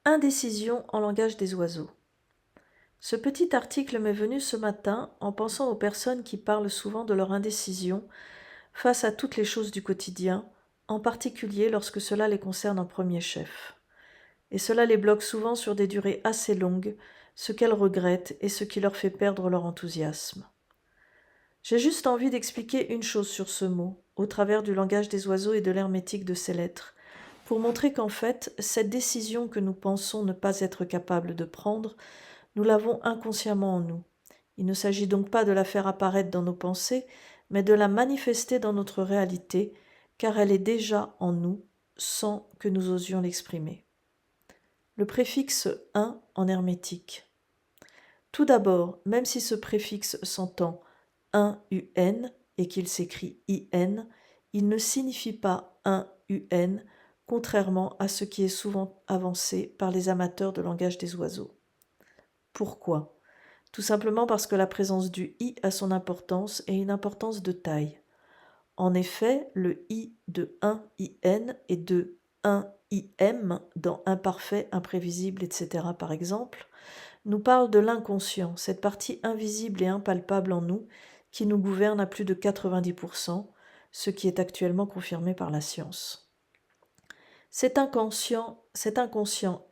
Indécision en langage des oiseaux. Ce petit article m'est venu ce matin en pensant aux personnes qui parlent souvent de leur indécision face à toutes les choses du quotidien, en particulier lorsque cela les concerne en premier chef. Et cela les bloque souvent sur des durées assez longues, ce qu'elles regrettent et ce qui leur fait perdre leur enthousiasme. J'ai juste envie d'expliquer une chose sur ce mot, au travers du langage des oiseaux et de l'hermétique de ces lettres, pour montrer qu'en fait, cette décision que nous pensons ne pas être capables de prendre, nous l'avons inconsciemment en nous. Il ne s'agit donc pas de la faire apparaître dans nos pensées, mais de la manifester dans notre réalité, car elle est déjà en nous, sans que nous osions l'exprimer. Le préfixe un en hermétique. Tout d'abord, même si ce préfixe s'entend un UN et qu'il s'écrit IN, il ne signifie pas un UN, contrairement à ce qui est souvent avancé par les amateurs de langage des oiseaux. Pourquoi ? Tout simplement parce que la présence du I a son importance et une importance de taille. En effet, le I de 1 IN et de 1 IM dans imparfait, imprévisible, etc. par exemple, nous parle de l'inconscient, cette partie invisible et impalpable en nous qui nous gouverne à plus de 90%, ce qui est actuellement confirmé par la science. Cet inconscient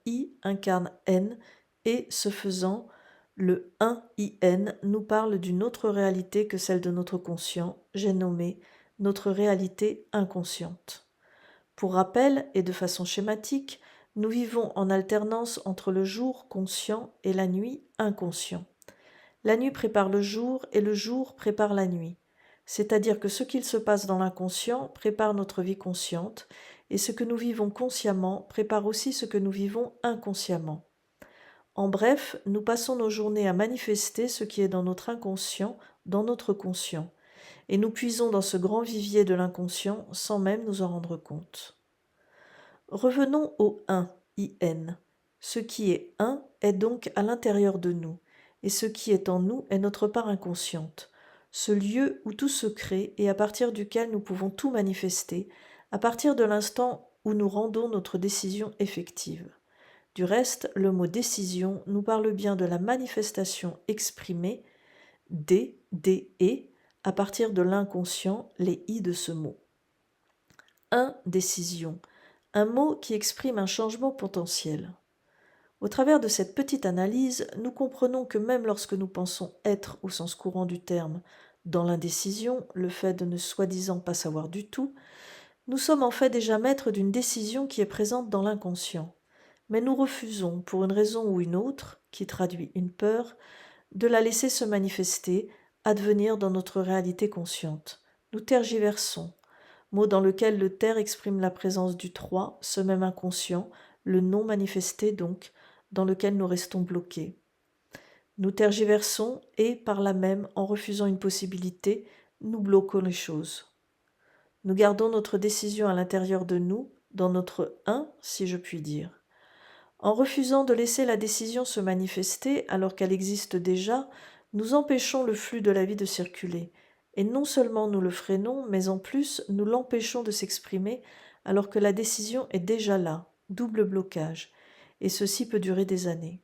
I incarne N et, ce faisant, le 1IN nous parle d'une autre réalité que celle de notre conscient, j'ai nommé notre réalité inconsciente. Pour rappel, et de façon schématique, nous vivons en alternance entre le jour conscient et la nuit inconscient. La nuit prépare le jour et le jour prépare la nuit. C'est-à-dire que ce qu'il se passe dans l'inconscient prépare notre vie consciente, et ce que nous vivons consciemment prépare aussi ce que nous vivons inconsciemment. En bref, nous passons nos journées à manifester ce qui est dans notre inconscient, dans notre conscient, et nous puisons dans ce grand vivier de l'inconscient sans même nous en rendre compte. Revenons au 1, IN. Ce qui est 1 est donc à l'intérieur de nous, et ce qui est en nous est notre part inconsciente, ce lieu où tout se crée et à partir duquel nous pouvons tout manifester, à partir de l'instant où nous rendons notre décision effective. Du reste, le mot décision nous parle bien de la manifestation exprimée, D-E, à partir de l'inconscient, les I de ce mot. Indécision, un mot qui exprime un changement potentiel. Au travers de cette petite analyse, nous comprenons que même lorsque nous pensons être, au sens courant du terme, dans l'indécision, le fait de ne soi-disant pas savoir du tout, nous sommes en fait déjà maîtres d'une décision qui est présente dans l'inconscient. Mais nous refusons, pour une raison ou une autre, qui traduit une peur, de la laisser se manifester, advenir dans notre réalité consciente. Nous tergiversons, mot dans lequel le ter exprime la présence du 3, ce même inconscient, le non manifesté donc, dans lequel nous restons bloqués. Nous tergiversons et, par là même, en refusant une possibilité, nous bloquons les choses. Nous gardons notre décision à l'intérieur de nous, dans notre si je puis dire. En refusant de laisser la décision se manifester alors qu'elle existe déjà, nous empêchons le flux de la vie de circuler. Et non seulement nous le freinons, mais en plus nous l'empêchons de s'exprimer alors que la décision est déjà là, double blocage, et ceci peut durer des années.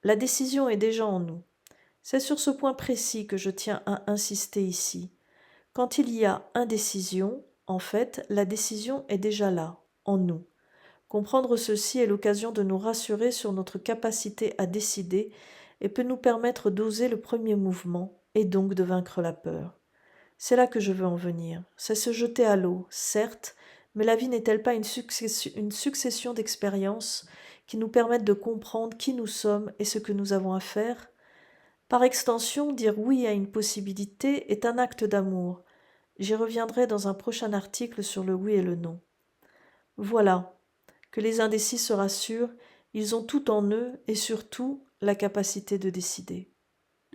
La décision est déjà en nous. C'est sur ce point précis que je tiens à insister ici. Quand il y a indécision, en fait, la décision est déjà là, en nous. Comprendre ceci est l'occasion de nous rassurer sur notre capacité à décider et peut nous permettre d'oser le premier mouvement et donc de vaincre la peur. C'est là que je veux en venir. C'est se jeter à l'eau, certes, mais la vie n'est-elle pas une succession d'expériences qui nous permettent de comprendre qui nous sommes et ce que nous avons à faire ? Par extension, dire oui à une possibilité est un acte d'amour. J'y reviendrai dans un prochain article sur le oui et le non. Voilà. Que les indécis se rassurent, ils ont tout en eux et surtout la capacité de décider.